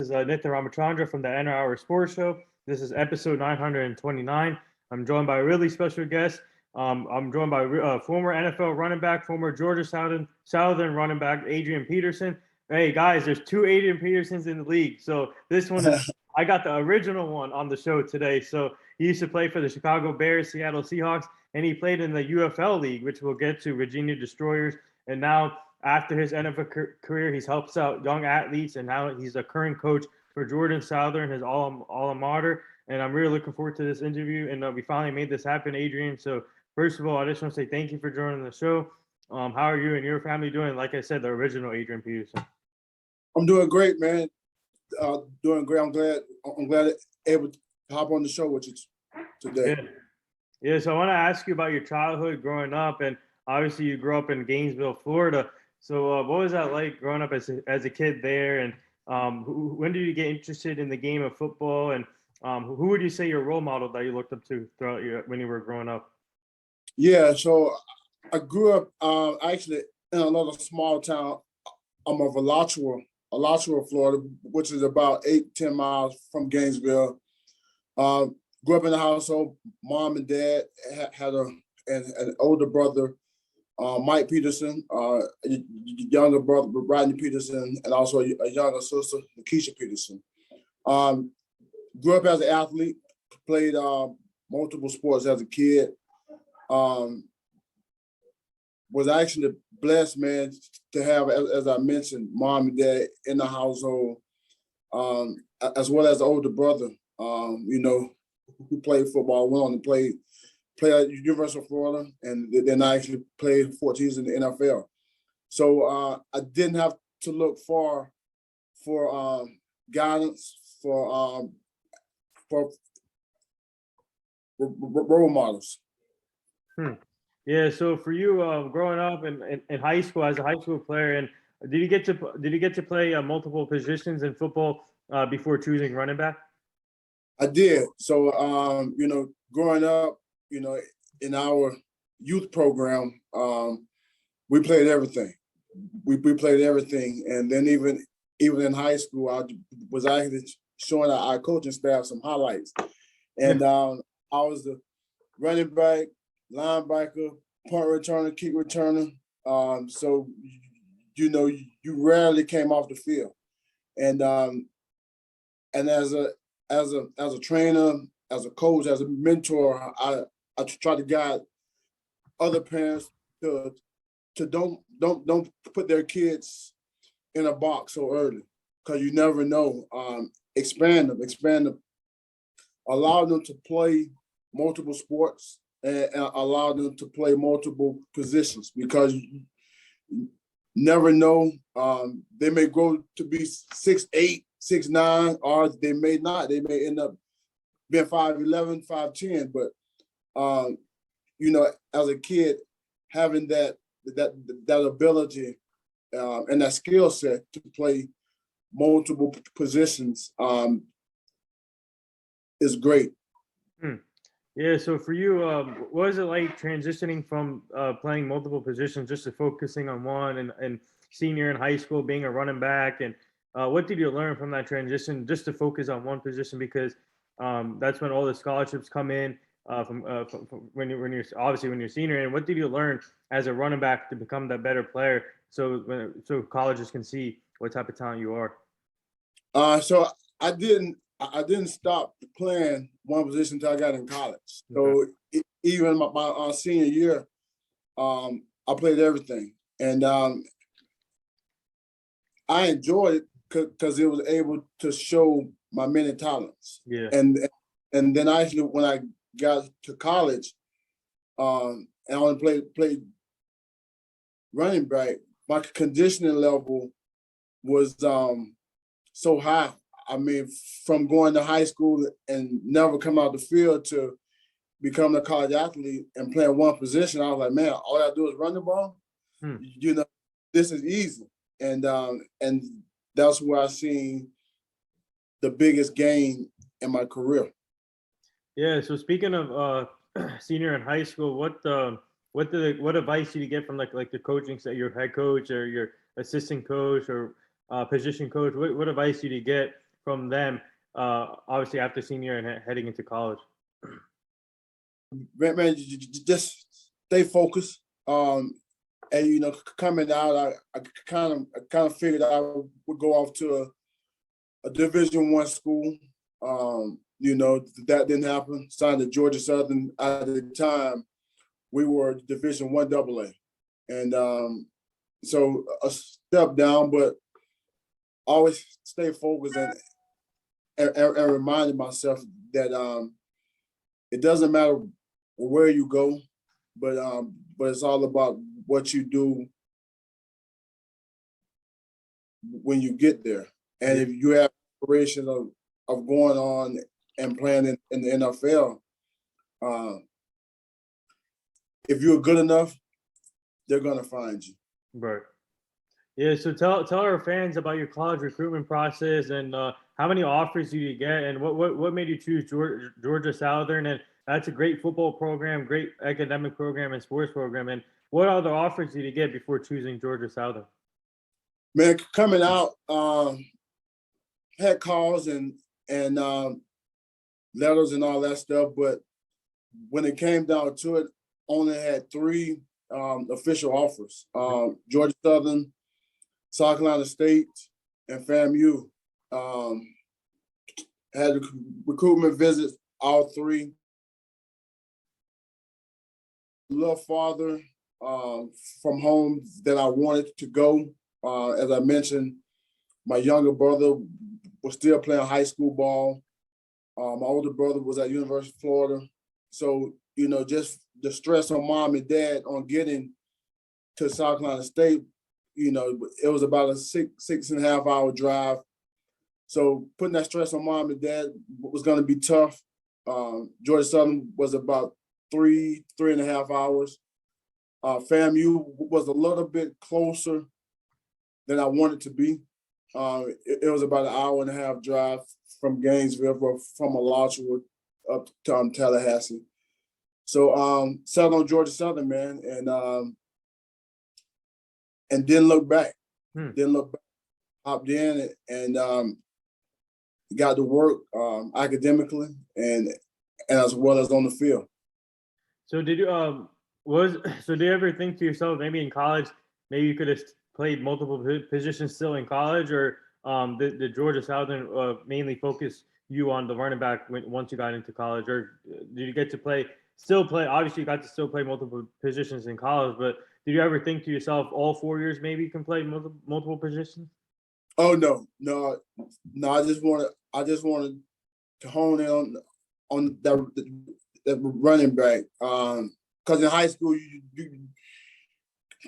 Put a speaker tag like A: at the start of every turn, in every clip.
A: This is Nitya Ramachandra from the NR Hour Sports Show. This is episode 929. I'm joined by a really special guest. I'm joined by former NFL running back, former Georgia Southern running back, Adrian Peterson. Hey, guys, there's two Adrian Petersons in the league. So this one is, I got the original one on the show today. So he used to play for the Chicago Bears, Seattle Seahawks, and he played in the UFL League, which we'll get to, Virginia Destroyers. And now, after his NFL career, he's helps out young athletes, and now he's a current coach for Georgia Southern, his alma mater. And I'm really looking forward to this interview. And we finally made this happen, Adrian. So first of all, I just want to say thank you for joining the show. How are you and your family doing? Like I said, the original Adrian Peterson.
B: I'm doing great, man. Doing great. I'm glad able to hop on the show with you today.
A: Yeah. So I want to ask you about your childhood growing up, and obviously you grew up in Gainesville, Florida. So what was that like growing up as a kid there? And when did you get interested in the game of football? And who would you say your role model that you looked up to throughout when you were growing up?
B: Yeah, so I grew up actually in another small town. I'm of Alachua, Florida, which is about 8-10 miles from Gainesville. Grew up in a household. Mom and dad had an older brother, Mike Peterson, a younger brother, Rodney Peterson, and also a younger sister, Lakeisha Peterson. Grew up as an athlete, played multiple sports as a kid. Was actually blessed, man, to have, as I mentioned, mom and dad in the household, as well as the older brother, who played football, went on to play at University of Florida, and then I actually played 14 years in the NFL. So I didn't have to look far for guidance, for role models.
A: Yeah. So for you, growing up in high school as a high school player, and did you get to play multiple positions in football before choosing running back?
B: I did. So growing up, in our youth program, we played everything. We played everything, and then even in high school, I was actually showing our coaching staff some highlights, and I was the running back, linebacker, punt returner, kick returner. So you rarely came off the field, and as a trainer, as a coach, as a mentor, I try to guide other parents to don't put their kids in a box so early, because you never know. Expand them, allow them to play multiple sports, and allow them to play multiple positions, because you never know. They may grow to be 6'8", 6'9", or they may not. They may end up being 5'11", 5'10". But as a kid, having that ability and that skill set to play multiple positions is great.
A: Yeah. So for you, what was it like transitioning from playing multiple positions just to focusing on one, and senior in high school being a running back? And what did you learn from that transition just to focus on one position? Because that's when all the scholarships come in from when you're senior. And what did you learn as a running back to become that better player, so colleges can see what type of talent you are?
B: So I didn't stop playing one position until I got in college. So even my senior year, I played everything, and I enjoyed it because it was able to show my many talents.
A: Yeah.
B: And then actually, when I got to college, and I only played running back, my conditioning level was so high. I mean, from going to high school and never come out the field to becoming a college athlete and playing one position, I was like, man, all I do is run the ball. This is easy. And that's where I seen the biggest gain in my career.
A: Yeah. So speaking of senior in high school, what advice did you get from like the coaching, your head coach or your assistant coach or position coach? What advice did you get from them, obviously after senior and heading into college?
B: Man, just stay focused. And coming out, I kind of figured I would go off to a Division I school. That didn't happen. Signed to Georgia Southern at the time. We were Division I AA, and so a step down, but always stay focused and reminded myself that it doesn't matter where you go, but it's all about what you do when you get there. And if you have aspiration of going on and playing in the NFL, if you're good enough, they're gonna find you.
A: Right. Yeah. So tell our fans about your college recruitment process and how many offers did you get, and what made you choose Georgia Southern? And that's a great football program, great academic program, and sports program. And what other offers did you get before choosing Georgia Southern?
B: Man, coming out, had calls and letters and all that stuff, but when it came down to it, only had 3 official offers: Georgia Southern, South Carolina State, and FAMU. Had recruitment visits, all 3. A little farther from home than I wanted to go. As I mentioned, my younger brother was still playing high school ball. My older brother was at University of Florida. So, just the stress on mom and dad on getting to South Carolina State, it was about a 6.5 hour drive. So putting that stress on mom and dad was going to be tough. Georgia Southern was about 3.5 hours. FAMU was a little bit closer than I wanted to be. It was about an 1.5 hour drive from Gainesville, from Alachua up to Tallahassee. So settled on Georgia Southern, man, and didn't look back. Didn't look back. Hopped in and got to work academically and as well as on the field. So
A: did you did you ever think to yourself, maybe in college, maybe you could have played multiple positions still in college, or did Georgia Southern mainly focus you on the running back once you got into college, or did you get to still play? Obviously, you got to still play multiple positions in college, but did you ever think to yourself, all 4 years maybe you can play multiple positions?
B: Oh no. I just wanted to hone in on the running back. Because in high school you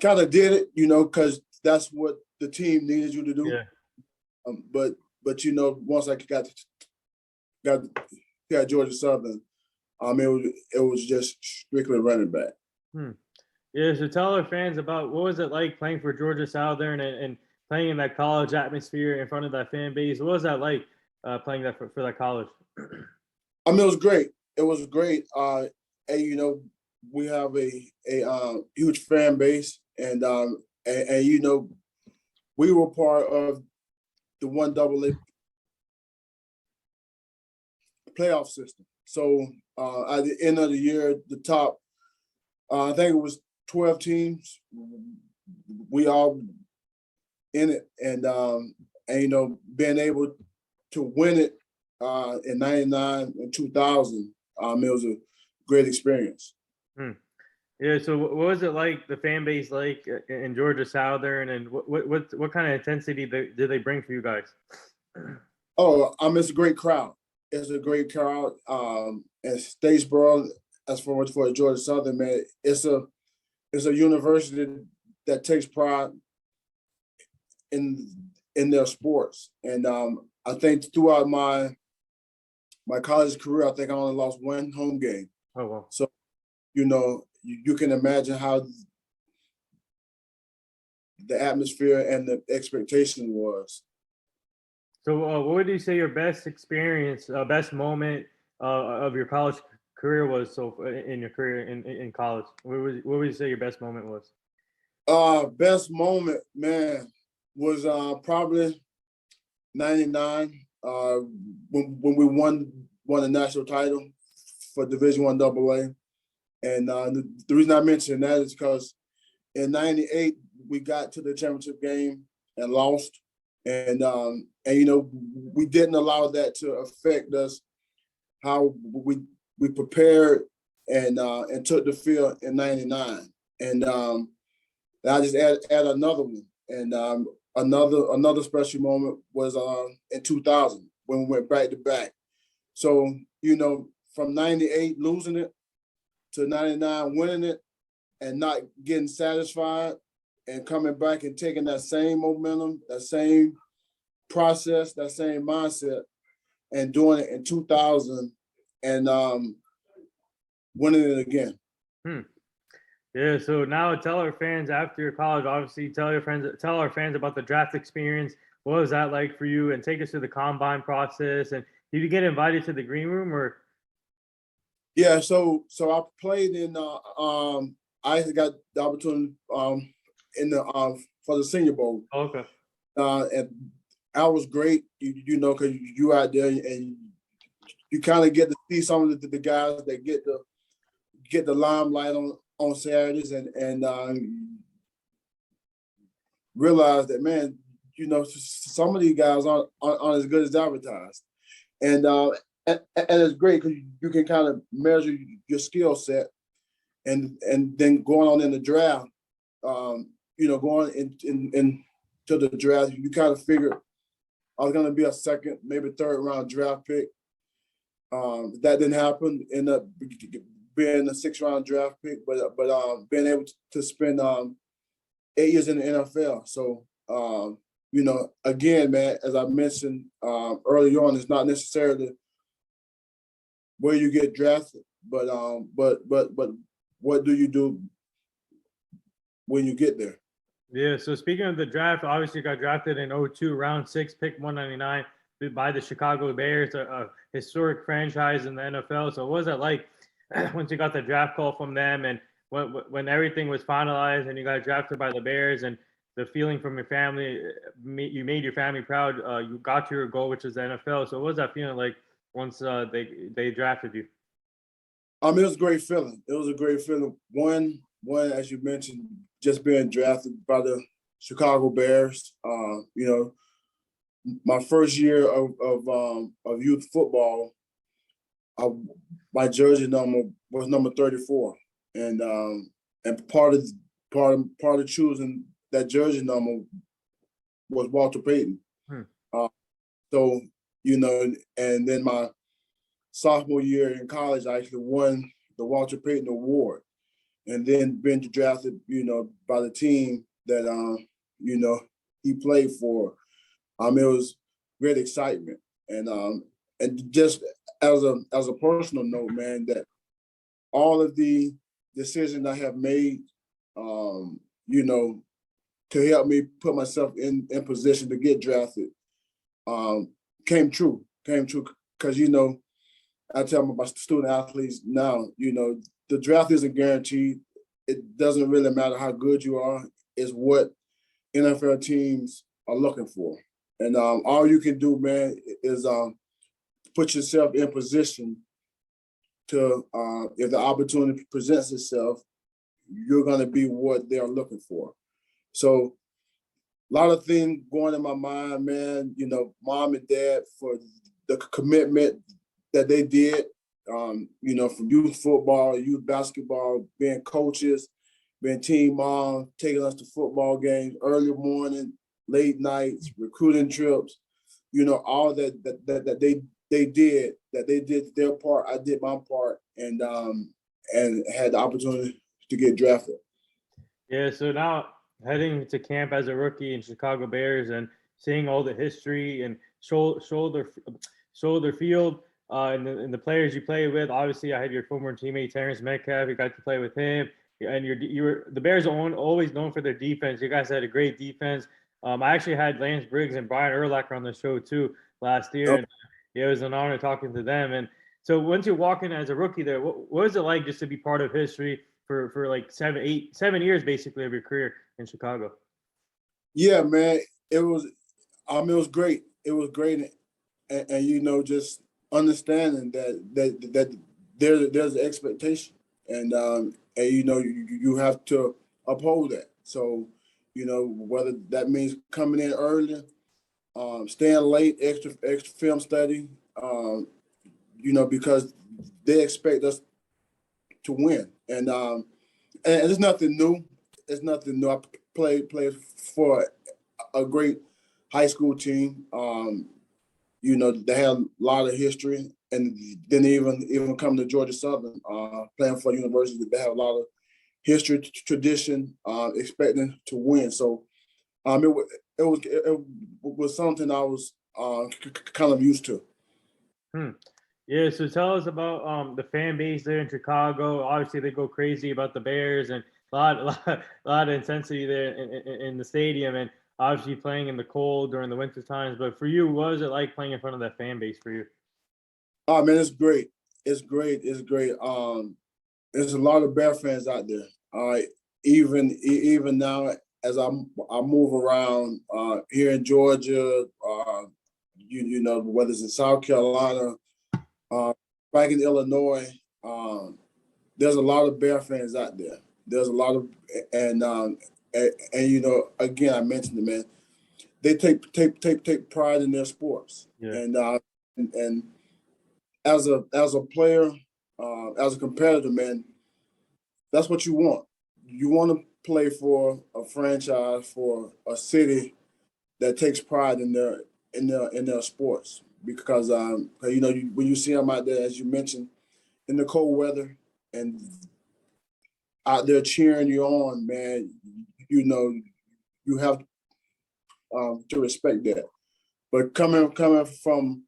B: kind of did it, because that's what the team needed you to do.
A: Yeah.
B: But once I got Georgia Southern, it was just strictly running back.
A: Yeah. So tell our fans about what was it like playing for Georgia Southern and playing in that college atmosphere in front of that fan base. What was that like playing that for that college?
B: It was great. It was great. And we have a huge fan base, and we were part of the 1AA playoff system. So at the end of the year, the top, I think it was 12 teams. We all in it, and being able to win it in '99 and 2000, it was a great experience.
A: Yeah. So what was it like, the fan base like in Georgia Southern, and what kind of intensity did they bring for you guys?
B: Oh, it's a great crowd. It's a great crowd. And Statesboro, as far as for Georgia Southern, man, it's a university that takes pride in their sports. And I think throughout my college career, I think I only lost 1 home game.
A: Oh, wow.
B: So, you can imagine how the atmosphere and the expectation was.
A: So what would you say your best experience, best moment of your college career was in your career in college? What would you say your best moment was?
B: Best moment, man, was probably '99. when we won a national title for Division I AA. And the reason I mention that is because in '98 we got to the championship game and lost, and you know, we didn't allow that to affect us how we prepared and took the field in '99, and I just add another one, and another special moment was in 2000 when we went back to back. So you know, from '98 losing it to '99 winning it, and not getting satisfied, and coming back and taking that same momentum, that same process, that same mindset, and doing it in 2000 and winning it again.
A: Yeah, so now tell our fans after your college, obviously tell our fans about the draft experience. What was that like for you? And take us through the combine process. And did you get invited to the green room or?
B: Yeah, so I played in I actually got the opportunity in the for the Senior Bowl.
A: Okay.
B: And that was great, you know, because you out there and you kind of get to see some of the guys that get the limelight on Saturdays and realize that, man, you know, some of these guys aren't as good as advertised, and it's great because you can kind of measure your skill set, and then going on in the draft, you know, going into the draft, you kind of figure I was going to be a second, maybe third round draft pick. That didn't happen. Ended up being a 6th round draft pick, but being able to spend 8 years in the NFL. So you know, again, man, as I mentioned early on, it's not necessarily where you get drafted, but what do you do when you get there?
A: Yeah, so speaking of the draft, obviously you got drafted in '02, round 6, pick 199 by the Chicago Bears, a historic franchise in the NFL. So what was it like once you got the draft call from them and when everything was finalized and you got drafted by the Bears and the feeling from your family, you made your family proud, you got to your goal, which is the NFL. So what was that feeling like once they drafted you?
B: It was a great feeling. It was a great feeling. One, as you mentioned, just being drafted by the Chicago Bears. You know, my first year of youth football, my jersey number was number 34, and part of choosing that jersey number was Walter Payton. So you know, and then my sophomore year in college, I actually won the Walter Payton Award, and then been drafted, you know, by the team that you know, he played for. It was great excitement, and just as a personal note, man, that all of the decisions I have made, you know, to help me put myself in position to get drafted, came true because, you know, I tell my student athletes now, you know, the draft isn't guaranteed. It doesn't really matter how good you are. It's what NFL teams are looking for. And all you can do, man, is put yourself in position to, if the opportunity presents itself, you're going to be what they're looking for. So a lot of things going in my mind, man, you know, mom and dad for the commitment that they did, you know, from youth football, youth basketball, being coaches, being team mom, taking us to football games, early morning, late nights, recruiting trips, you know, all that they did their part. I did my part, and had the opportunity to get drafted.
A: Yeah, so now heading to camp as a rookie in Chicago Bears and seeing all the history and shoulder field and the players you play with. Obviously, I had your former teammate Terrence Metcalf. You got to play with him, and the Bears are always known for their defense. You guys had a great defense. I actually had Lance Briggs and Brian Urlacher on the show too last year, and it was an honor talking to them. And so once you walk in as a rookie there, what was it like just to be part of history for like 7 years basically of your career in Chicago?
B: Yeah, man, it was great. It was great, and you know, just understanding that there's an expectation, and you know, you have to uphold that. So, you know, whether that means coming in early, staying late, extra film study, you know, because they expect us to win, and it's nothing new. It's nothing new. I played for a great high school team. You know, they have a lot of history, and then even come to Georgia Southern, playing for university, they have a lot of history, tradition, expecting to win. So, it was something I was kind of used to.
A: Yeah, so tell us about the fan base there in Chicago. Obviously, they go crazy about the Bears, and a lot of intensity there in the stadium, and obviously playing in the cold during the winter times. But for you, what was it like playing in front of that fan base for you?
B: Oh man, it's great. It's great. It's great. There's a lot of Bear fans out there. Even now, as I move around here in Georgia, you know, whether it's in South Carolina, back in Illinois, there's a lot of Bear fans out there. There's a lot of and you know, again, I mentioned it, man. They take pride in their sports,
A: Yeah.
B: And as a player, as a competitor, man, that's what you want. You want to play for a franchise, for a city that takes pride in their sports, because you know, when you see them out there, as you mentioned, in the cold weather and out there cheering you on, man, you know, you have to respect that. But coming from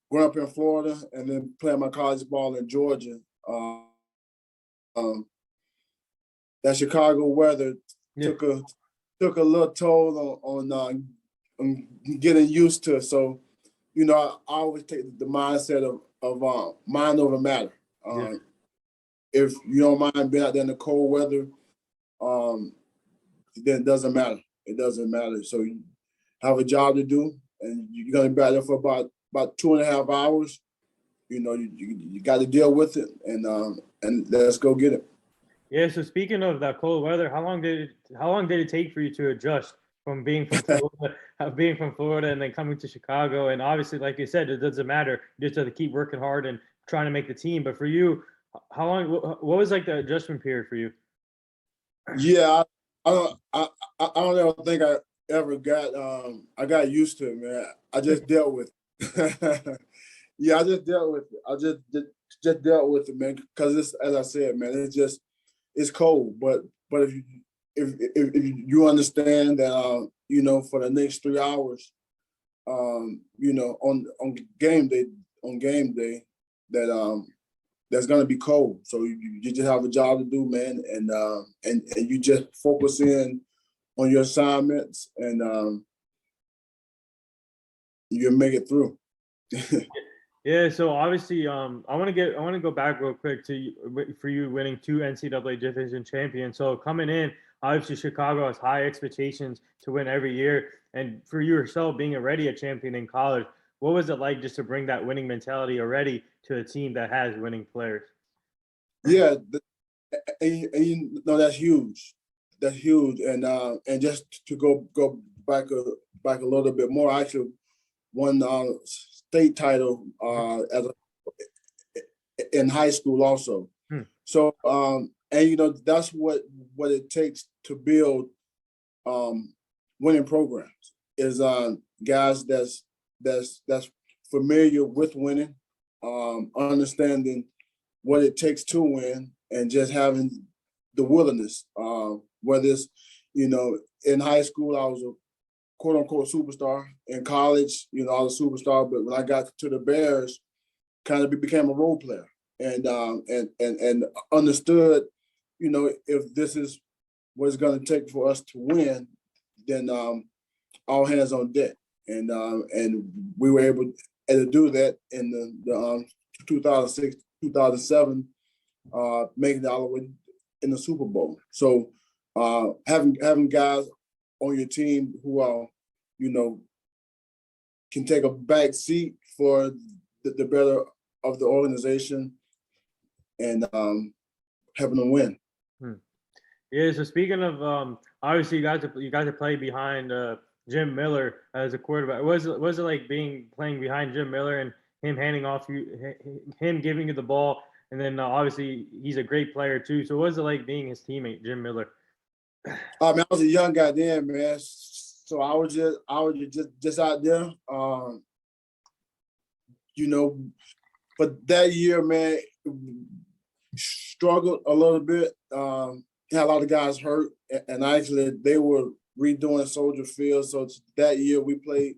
B: growing up in Florida and then playing my college ball in Georgia, um, that Chicago weather
A: Yeah.
B: took a little toll on getting used to it. So, you know, I always take the mindset of mind over matter.
A: Yeah.
B: If you don't mind being out there in the cold weather, then it doesn't matter. It doesn't matter. So you have a job to do, and you're gonna be out there for about 2.5 hours. You know, you got to deal with it, and let's go get it.
A: Yeah. So speaking of that cold weather, how long did it take for you to adjust from being from Florida, and then coming to Chicago? And obviously, like you said, it doesn't matter. You just have to keep working hard and trying to make the team. But for you, how long? What was like the adjustment period for you?
B: Yeah, I don't ever think I ever got I got used to it, man. I just dealt with it. Yeah, I just dealt with it. I just dealt with it, man. Because it's, as I said, man, it's cold. But if you understand that you know, for the next 3 hours, you know, on game day that that's gonna be cold. So you just have a job to do, man, and you just focus in on your assignments, and you'll make it through.
A: Yeah, so obviously, I want to go back real quick to for you winning two NCAA division champions. So coming in, obviously Chicago has high expectations to win every year, and for you yourself being already a champion in college, what was it like just to bring that winning mentality already to a team that has winning players?
B: Yeah, and you know, that's huge. That's huge, and just to go back a little bit more, I actually won state title in high school also.
A: Hmm.
B: So and you know, that's what it takes to build winning programs is guys that's familiar with winning, understanding what it takes to win, and just having the willingness. Whether it's, you know, in high school I was a quote unquote superstar. In college, you know, I was a superstar, but when I got to the Bears, kind of became a role player, and understood, you know, if this is what it's going to take for us to win, then all hands on deck, and we were able to do that in the 2006 2007, making it all the way in the Super Bowl. So having guys on your team who are, you know, can take a back seat for the better of the organization and helping them win.
A: Yeah. So speaking of, obviously you guys have played behind Jim Miller as a quarterback. Was it like playing behind Jim Miller and him handing off him giving you the ball, and then obviously he's a great player too. So what was it like being his teammate, Jim Miller?
B: I was a young guy then, man. So I was just out there, But that year, man, struggled a little bit. Had a lot of guys hurt, and actually they were redoing Soldier Field. So that year we played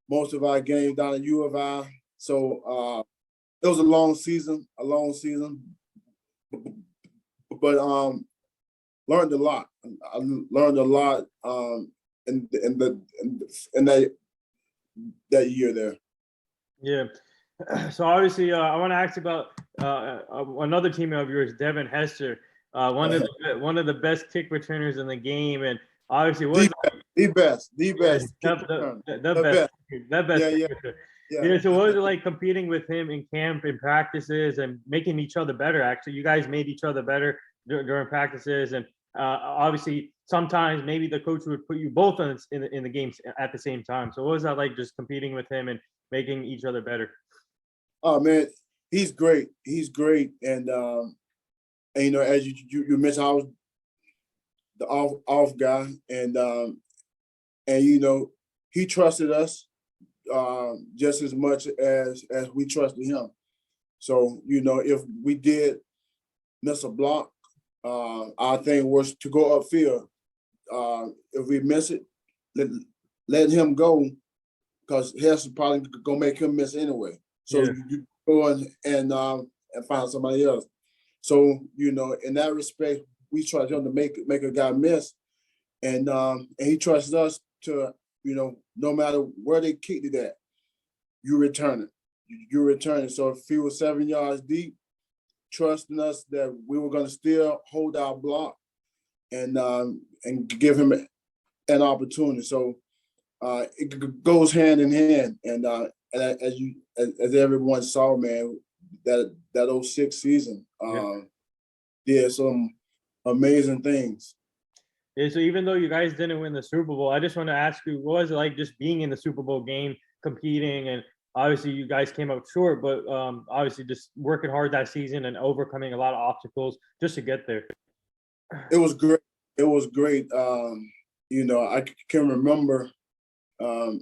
B: most of our games down at U of I. So it was a long season, but learned a lot. I learned a lot in that year there.
A: Yeah. So obviously, I want to ask you about another teammate of yours, Devin Hester, one of the best kick returners in the game, and obviously
B: the best.
A: The best. Yeah. So what was it like competing with him in camp and practices and making each other better? Actually, you guys made each other better during practices, and obviously sometimes maybe the coach would put you both in the games at the same time. So what was that like, just competing with him and making each other better?
B: Oh man, he's great. And as you mentioned, I was the off guy, and he trusted us just as much as we trusted him. So if we did miss a block, our thing was to go upfield. If we miss it, let him go, because Hess probably gonna make him miss anyway. So you go and find somebody else. So in that respect, we trust him to make a guy miss, and he trusts us to no matter where they kicked it at, you return it. So if he was 7 yards deep, trusting us that we were going to still hold our block and give him an opportunity. So it goes hand in hand, and as everyone saw, man, that 06 season did some amazing things.
A: Yeah, so even though you guys didn't win the Super Bowl, I just want to ask you, what was it like just being in the Super Bowl game, competing, and obviously you guys came up short, but obviously just working hard that season and overcoming a lot of obstacles just to get there?
B: It was great. I can remember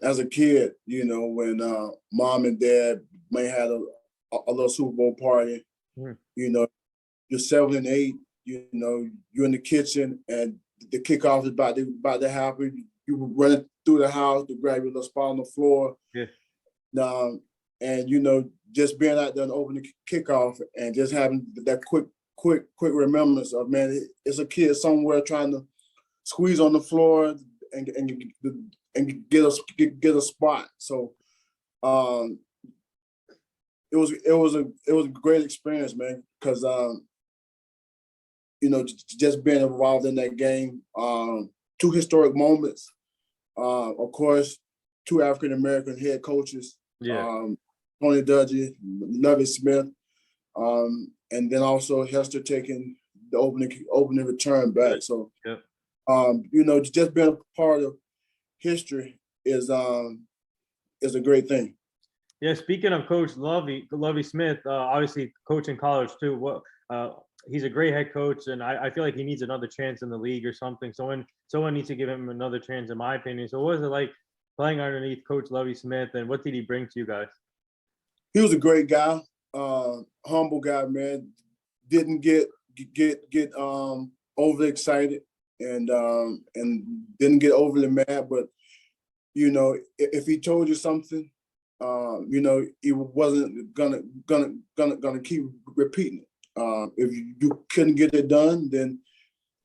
B: as a kid, when mom and dad may have a little Super Bowl party. You're 7 and 8. You're in the kitchen and the kickoff is about to happen. You were running through the house to grab your little spot on the floor. Yeah. And just being out there and opening the kickoff and just having that quick remembrance of, man, it's a kid somewhere trying to squeeze on the floor and get a spot. So it was a great experience, man, because just being involved in that game. 2 historic moments. Of course, 2 African American head coaches. Tony Dungy, Lovie Smith, and then also Hester taking the opening return back. So, just being a part of history is a great thing.
A: Yeah. Speaking of Coach Lovie Smith, obviously coaching college too. He's a great head coach, and I feel like he needs another chance in the league or something. Someone needs to give him another chance, in my opinion. So what was it like playing underneath Coach Lovie Smith, and what did he bring to you guys?
B: He was a great guy, humble guy, man. Didn't get overly excited and didn't get overly mad. But if he told you something, he wasn't gonna keep repeating it. If you couldn't get it done, then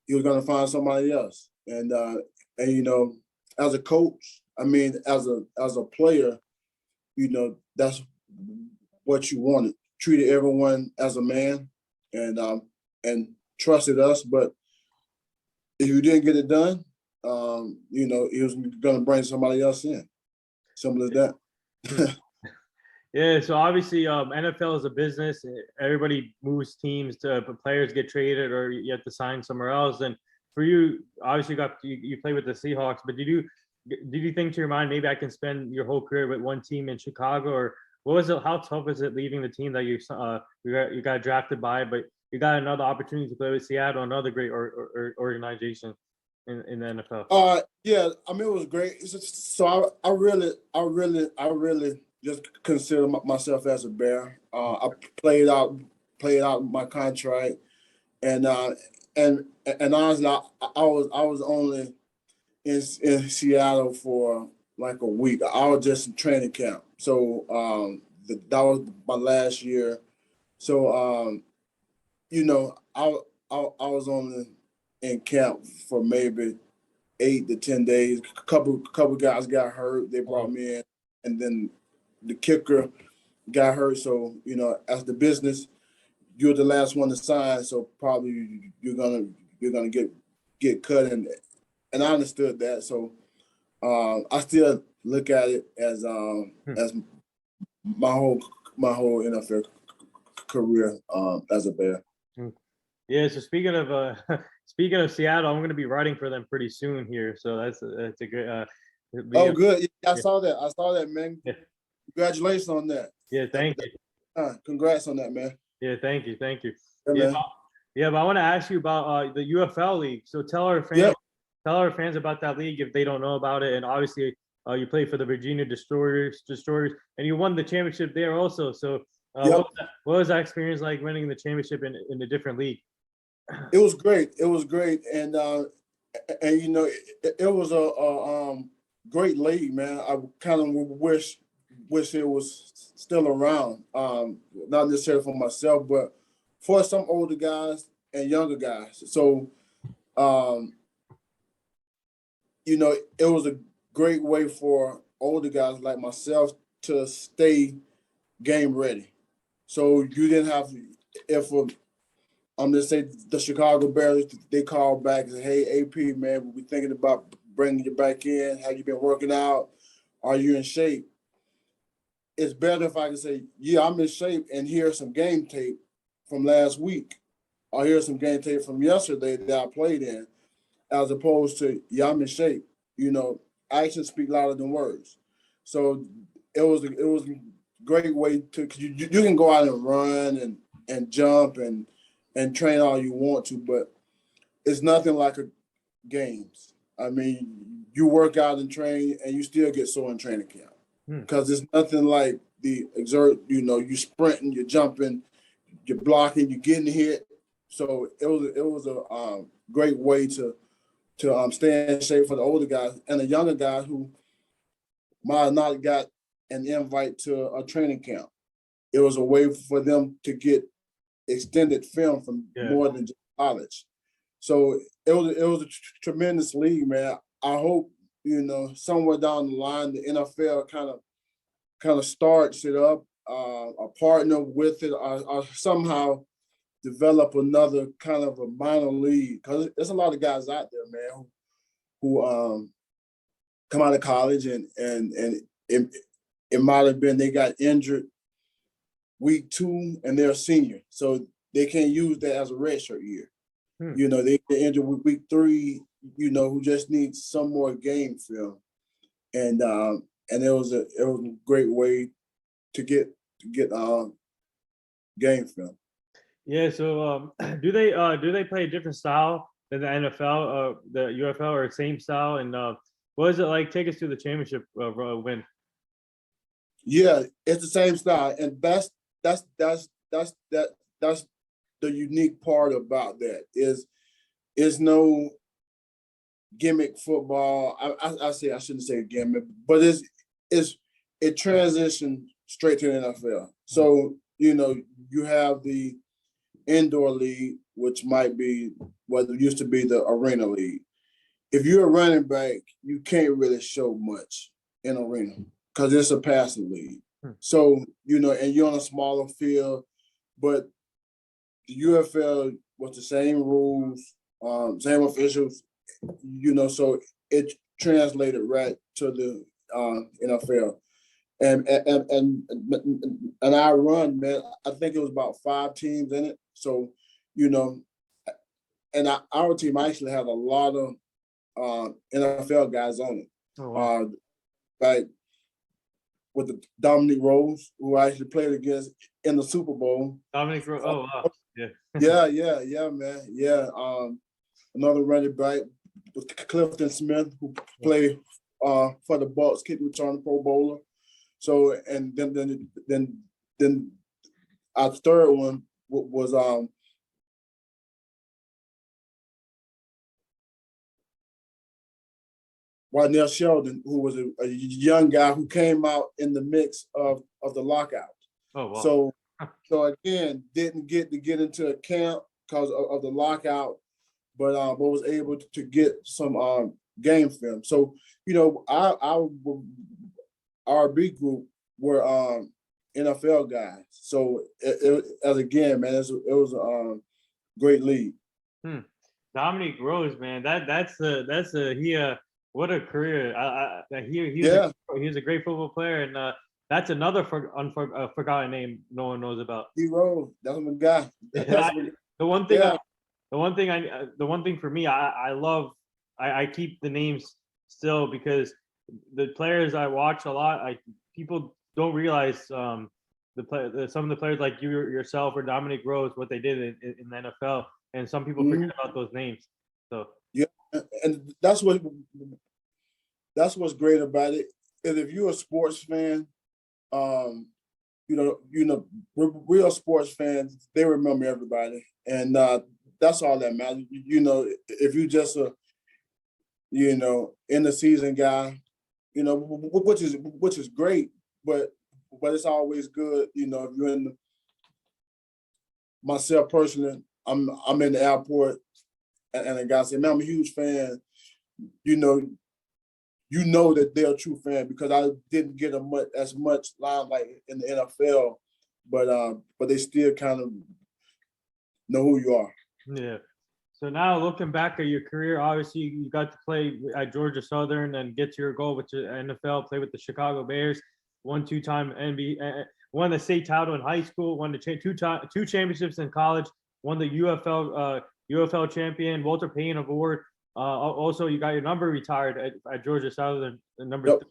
B: he was gonna find somebody else. And as a coach, as a player, that's what you wanted. Treated everyone as a man, and trusted us. But if you didn't get it done, he was gonna bring somebody else in. Simple as that.
A: Yeah, so obviously, NFL is a business. Everybody moves teams to, but players get traded or you have to sign somewhere else. And for you, obviously, you play with the Seahawks. But did you think to your mind, maybe I can spend your whole career with one team in Chicago, or what was it? How tough is it leaving the team that you got drafted by, but you got another opportunity to play with Seattle, another great organization in the NFL?
B: Yeah, I mean it was great. So I really just consider myself as a Bear. I played out my contract, and and honestly, I was only in Seattle for like a week. I was just in training camp, so that was my last year. So you know, I was only in camp for maybe 8 to 10 days. Couple guys got hurt. They brought me in, and then the kicker got hurt. So as the business, you're the last one to sign. So probably you're gonna get cut, and I understood that. So I still look at it as my whole NFL career as a Bear.
A: Yeah. So speaking of speaking of Seattle, I'm going to be writing for them pretty soon here. So that's a great.
B: Oh, good. Yeah, I saw that. I saw that, man.
A: Yeah.
B: Congratulations on that.
A: Yeah. Thank you.
B: Congrats on that, man.
A: Yeah. Thank you. Thank you.
B: Yeah, man.
A: Yeah, but I want to ask you about the UFL league. So tell our fans about that league if they don't know about it. And obviously, you played for the Virginia Destroyers, and you won the championship there also. So, what was that experience like winning the championship in a different league?
B: It was great. It was great, and it was a great league, man. I kind of wish it was still around. Not necessarily for myself, but for some older guys and younger guys. So, it was a great way for older guys like myself to stay game ready. So you didn't have, if I'm just say the Chicago Bears, they called back and said, "Hey, AP, man, we're thinking about bringing you back in. Have you been working out? Are you in shape?" It's better if I can say, "Yeah, I'm in shape," and here's some game tape from last week, or here's some game tape from yesterday that I played in, as opposed to, "Yeah, I'm in shape." Actions speak louder than words. So it was a great way to, cause you can go out and run and jump and train all you want to, but it's nothing like a games. I mean, you work out and train, and you still get sore in training camp because it's nothing like the exert. You sprinting, you're jumping, you're blocking, you're getting hit. So it was a great way to stay in shape for the older guys and the younger guys who might have not got an invite to a training camp. It was a way for them to get extended film from more than just college. So it was a tremendous league, man. I hope somewhere down the line the NFL kind of starts it up, or partner with it, or somehow develop another kind of a minor league, because there's a lot of guys out there, man, who come out of college and it might have been they got injured week 2 and they're a senior, so they can't use that as a redshirt year. They get injured week 3, who just needs some more game film, and it was a great way to get game film.
A: Yeah. So do they play a different style than the NFL, the UFL, or same style? And what is it like? Take us to the championship win.
B: Yeah, it's the same style, and that's the unique part about that is no gimmick football. I shouldn't say gimmick, but it transitioned straight to the NFL. So you have the indoor league, which might be what used to be the arena league. If you're a running back, you can't really show much in arena because it's a passing league. So, and you're on a smaller field, but the UFL was the same rules, same officials, so it translated right to the NFL. and our run, man, I think it was about 5 teams in it. So, you know, and our team actually had a lot of NFL guys on it.
A: Oh, wow.
B: Like with the Dominic Rose, who I actually played against in the Super Bowl.
A: Dominic Rose. Oh, wow.
B: Yeah, man. Yeah. Another running back was Clifton Smith, who played for the Bucks, kick return Pro Bowler. So, and then our third one was Rodnell Sheldon, who was a young guy who came out in the mix of the lockout.
A: Oh, wow.
B: So again, didn't get to get into a camp because of the lockout, but was able to get some game film. So, you know, our RB group were NFL guys. So as again, man, it was a great league.
A: Dominic Rose, man, that's what a career. He was a great football player, and that's another forgotten name no one knows about.
B: Rose, that's my guy.
A: The one thing for me, I keep the names still because the players I watch a lot, people don't realize some of the players like yourself or Dominic Rose, what they did in the NFL, and some people forget about those names. So
B: yeah, and that's what's great about it. And if you're a sports fan, you know, real sports fans, they remember everybody, and that's all that matters. You know, if you just in the season guy, you know, which is great, but it's always good, you know, if you're in myself personally, I'm in the airport and a guy say, man, I'm a huge fan, you know that they're a true fan because I didn't get as much limelight in the NFL, but they still kind of know who you are.
A: Yeah. So now looking back at your career, obviously you got to play at Georgia Southern and get to your goal with the NFL, play with the Chicago Bears, won 2-time NBA, won the state title in high school, won the two championships in college, won the UFL champion, Walter Payton Award. Also, you got your number retired at Georgia Southern, number 3.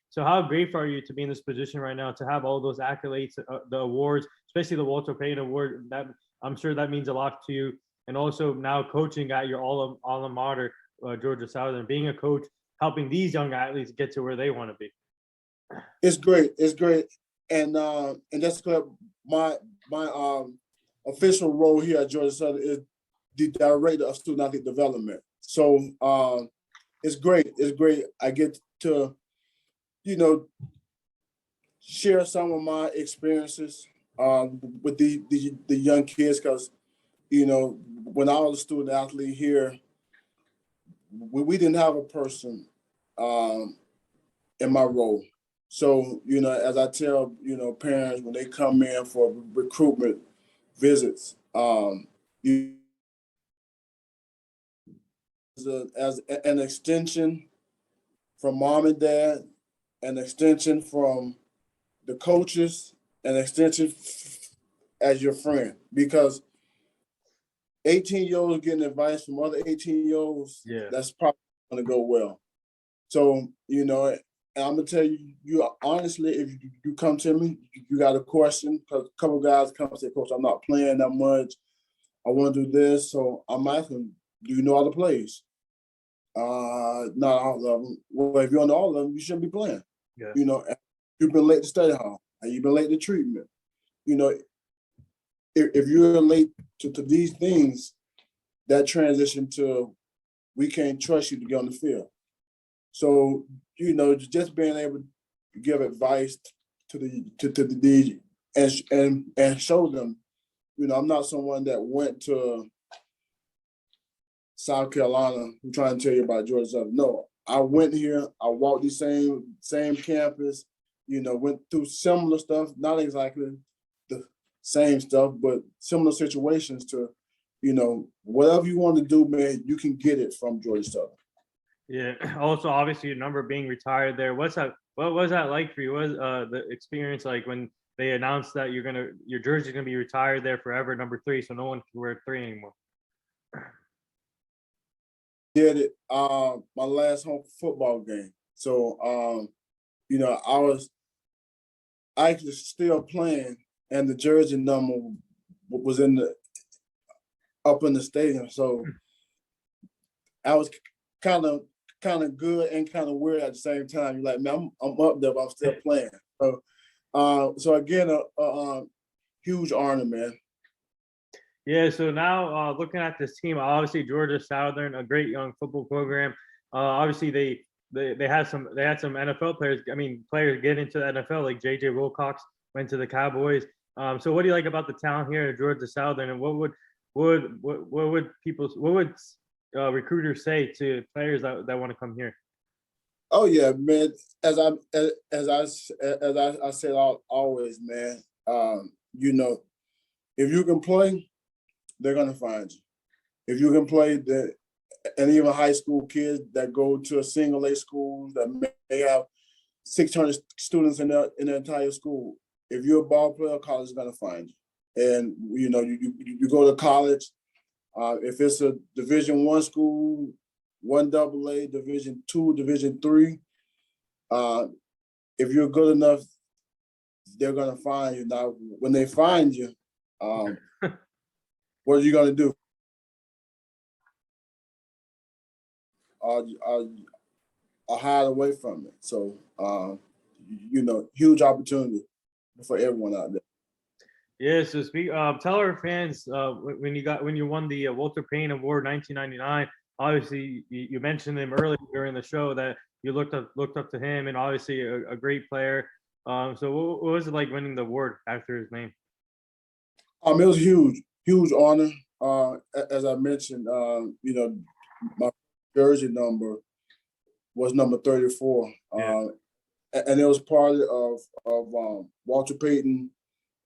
A: So how grateful are you to be in this position right now, to have all those accolades, the awards, especially the Walter Payton Award? That I'm sure that means a lot to you. And also now coaching at your alma mater, Georgia Southern, being a coach, helping these young athletes get to where they want to be.
B: It's great. And that's good. My official role here at Georgia Southern is the director of student athlete development. So it's great. It's great. I get to, you know, share some of my experiences with the young kids because, you know, when I was a student athlete here, we didn't have a person in my role. So, you know, as I tell, you know, parents when they come in for recruitment visits, as an extension from mom and dad, an extension from the coaches, an extension as your friend, because 18-year-olds getting advice from other 18-year-olds, that's probably going to go well. So, you know, and I'm going to tell you honestly, if you come to me, you got a question, because a couple of guys come and say, Coach, I'm not playing that much. I want to do this. So I'm asking, do you know all the plays? Not all of them. Well, if you don't know all of them, you shouldn't be playing.
A: Yeah.
B: You know, you've been late to study hall, and you've been late to treatment. You know, if you're late to these things, that transition to we can't trust you to get on the field. So, you know, just being able to give advice to the DG and show them, you know, I'm not someone that went to South Carolina who trying to tell you about Georgia Southern. No, I went here, I walked the same campus, you know, went through similar stuff, not exactly the same stuff, but similar situations to, you know, whatever you want to do, man, you can get it from Georgia Southern.
A: Yeah. Also, obviously, your number being retired there. What's that What was that like for you? What was the experience like when they announced that your jersey's gonna be retired there forever, number 3, so no one can wear 3 anymore?
B: Did it my last home football game. So you know, I was actually still playing, and the jersey number was in the up in the stadium. So I was kind of good and kind of weird at the same time. You're like, man, I'm up there, but I'm still playing. So again, huge honor, man.
A: Yeah, so now looking at this team, obviously Georgia Southern, a great young football program. Obviously they had some NFL players. I mean, players get into the NFL like J.J. Wilcox went to the Cowboys. So what do you like about the talent here at Georgia Southern, and what would recruiters say to players that want to come here?
B: Oh yeah, man. As I said always, man. You know, if you can play, they're gonna find you. If you can play, and even high school kids that go to a single A school that may have 600 students in the entire school. If you're a ball player, college is gonna find you. And you know, you go to college. If it's a Division I school, 1AA, Division II, Division III, if you're good enough, they're gonna find you. Now, when they find you, what are you gonna do? I'll hide away from it. So, you know, huge opportunity for everyone out there.
A: Yeah, so tell our fans when you won the Walter Payton Award 1999. Obviously, you mentioned him earlier during the show that you looked up to him, and obviously a great player. So what was it like winning the award after his name?
B: It was huge honor. As I mentioned, you know, my jersey number was number 34.
A: Yeah.
B: And it was part of Walter Payton,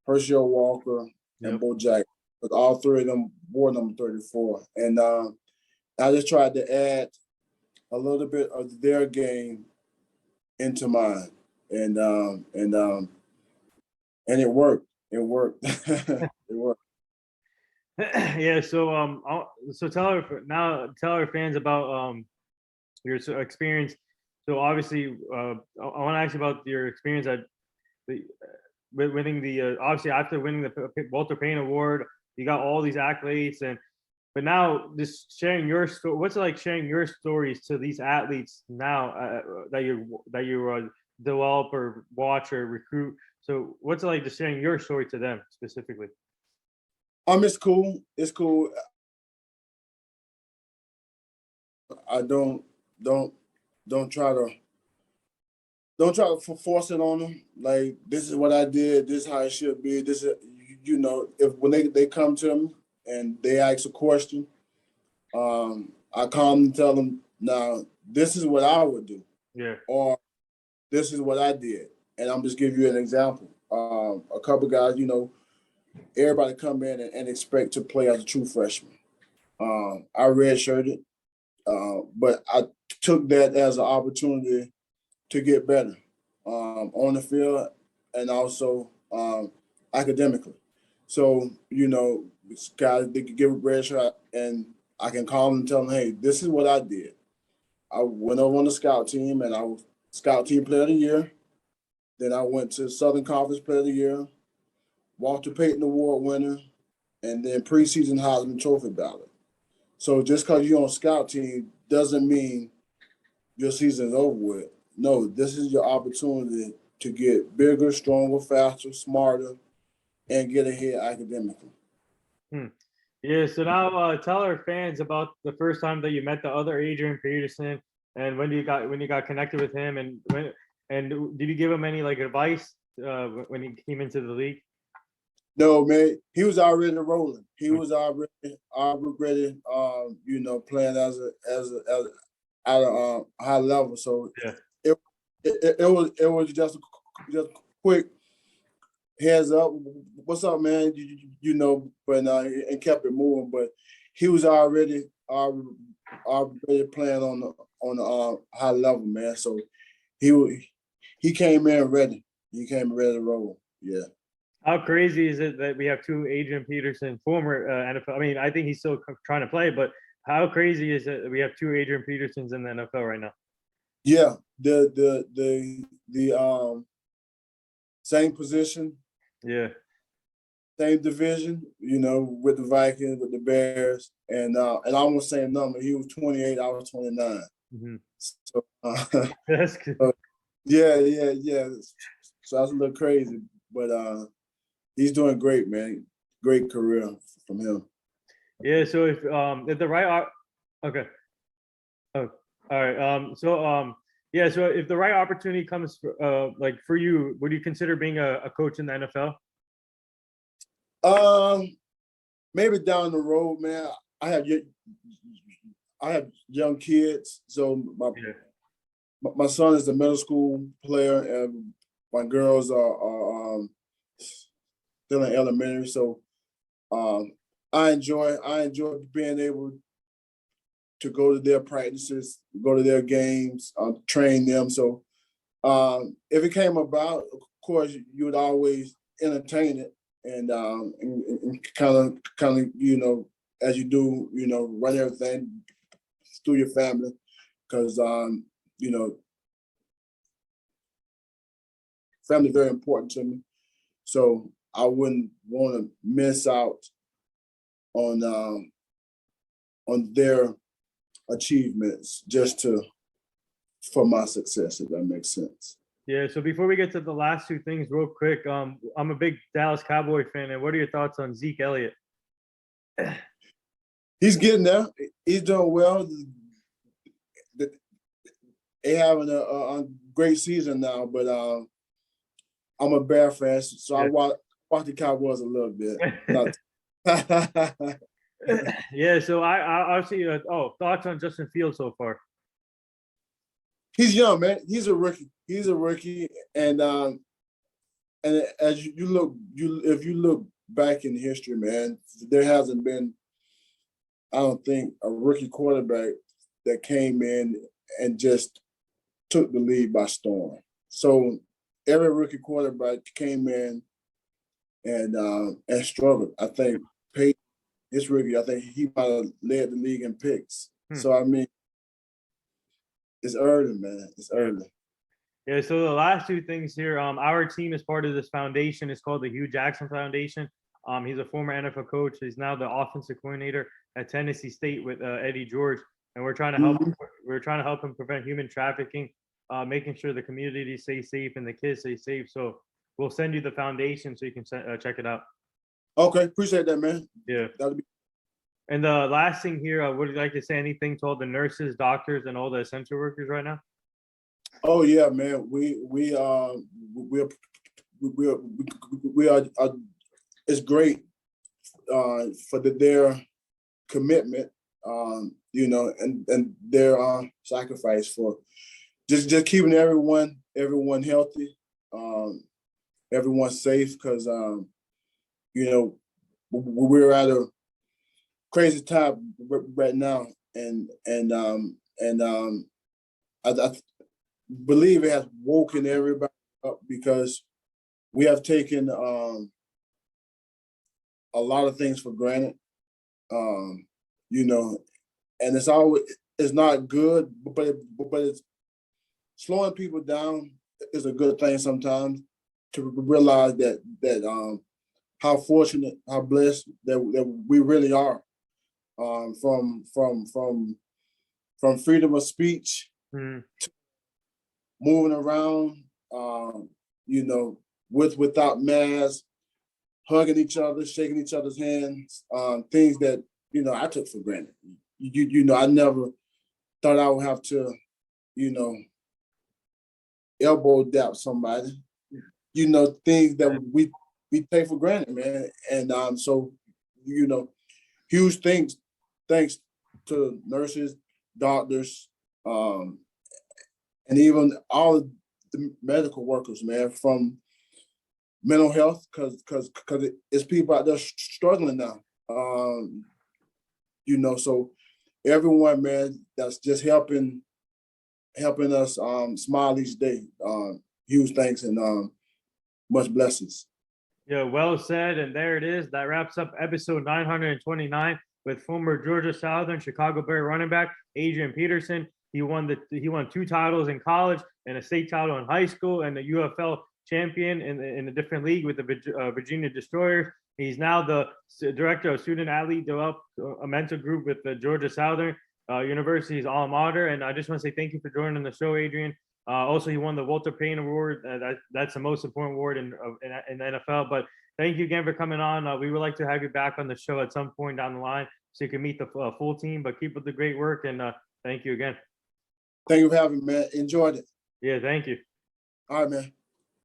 B: Herschel Walker, and
A: Yep.
B: Bo Jack. But all three of them wore number 34. And I just tried to add a little bit of their game into mine. And it worked. It worked. It worked.
A: Yeah, so tell our fans about your experience. So obviously, I want to ask you about your experience at the winning the obviously after winning the Walter Payton Award, you got all these accolades, but now just sharing your story. What's it like sharing your stories to these athletes now that you develop or watch or recruit? So what's it like just sharing your story to them specifically?
B: It's cool. It's cool. I don't try to force it on them. Like, this is what I did. This is how it should be. This is, you know, if when they come to me and they ask a question, I calm and tell them, now this is what I would do.
A: Yeah.
B: Or this is what I did. And I'm just giving you an example. A couple guys, you know, everybody come in and expect to play as a true freshman. I redshirted, but I took that as an opportunity to get better on the field and also academically. So, you know, guys, they could give a red shot and I can call them and tell them, hey, this is what I did. I went over on the scout team and I was scout team player of the year. Then I went to Southern Conference player of the year, Walter Payton Award winner, and then preseason Heisman Trophy ballot. So just because you're on scout team doesn't mean your season is over with. No, this is your opportunity to get bigger, stronger, faster, smarter, and get ahead academically.
A: Yeah, so now tell our fans about the first time that you met the other Adrian Peterson, and when you got connected with him, and did you give him any like advice when he came into the league?
B: No, man, he was already rolling. He was already you know, playing at a high level. So
A: Yeah.
B: it was just quick heads up. What's up, man? You know, but and kept it moving. But he was already playing on the high level, man. So he he came in ready. He came ready to roll. Yeah.
A: How crazy is it that we have two Adrian Peterson, former NFL? I mean, I think he's still trying to play, but how crazy is it that we have two Adrian Petersons in the NFL right now?
B: Yeah. The same position,
A: Yeah.
B: same division, with the Vikings, with the Bears, and almost same number. He was 28, I was 29.
A: Mm-hmm.
B: So
A: That's good.
B: yeah. So that's a little crazy, but he's doing great, man. Great career from him.
A: Yeah. So if the right okay. Oh, all right. Yeah. So if the right opportunity comes like for you, would you consider being a coach in the NFL?
B: Maybe down the road, man. I have young kids, so my son is a middle school player, and my girls are still in elementary. So I enjoy being able to go to their practices, go to their games, train them. So if it came about, of course, you would always entertain it and kind of as you do, run everything through your family, because family is very important to me. So I wouldn't want to miss out on their achievements just for my success, if that makes sense.
A: Yeah. So before we get to the last two things, real quick, I'm a big Dallas Cowboy fan, and what are your thoughts on Zeke Elliott?
B: He's getting there. He's doing well. They having a great season now, but I'm a Bear fan, so I watch the Cowboys a little bit.
A: Yeah. So I'll see. Thoughts on Justin Fields so far?
B: He's young, man. He's a rookie, and as if you look back in history, man, there hasn't been, I don't think, a rookie quarterback that came in and just took the lead by storm. So every rookie quarterback came in and struggled. I think Payton, his rookie, I think he might have led the league in picks. So I mean, it's early, man. It's early.
A: Yeah. So the last two things here. Our team is part of this foundation. It's called the Hugh Jackson Foundation. He's a former NFL coach. He's now the offensive coordinator at Tennessee State with Eddie George, and we're trying to help. We're trying to help him prevent human trafficking, making sure the community stays safe and the kids stay safe. So we'll send you the foundation so you can check it out.
B: Okay, appreciate that, man.
A: Yeah. And the last thing here, would you like to say anything to all the nurses, doctors, and all the essential workers right now?
B: Oh yeah, man. We are it's great for their commitment, and their sacrifice for just keeping everyone healthy, everyone safe, because we're at a crazy time right now, and I believe it has woken everybody up, because we have taken a lot of things for granted, and it's not good, but it's slowing people down is a good thing sometimes, to realize that how fortunate, how blessed that we really are, from freedom of speech, to moving around, without masks, hugging each other, shaking each other's hands, things that I took for granted. I never thought I would have to, elbow dap somebody. Things that we take for granted, man. And so, huge thanks to nurses, doctors, and even all of the medical workers, man, from mental health, because it's people out there struggling now. So everyone, man, that's just helping us smile each day. huge thanks and much blessings.
A: Yeah, well said. And there it is. That wraps up episode 929 with former Georgia Southern Chicago Bear running back Adrian Peterson. He won 2 titles in college and a state title in high school and the UFL champion in a different league with the Virginia Destroyers. He's now the director of student athlete developmental group with the Georgia Southern University's alma mater. And I just want to say thank you for joining the show, Adrian. Also, he won the Walter Payton Award. That's the most important award in the NFL. But thank you again for coming on. We would like to have you back on the show at some point down the line so you can meet the full team. But keep up the great work, and thank you again.
B: Thank you for having me, man. Enjoyed it.
A: Yeah, thank you.
B: All right, man.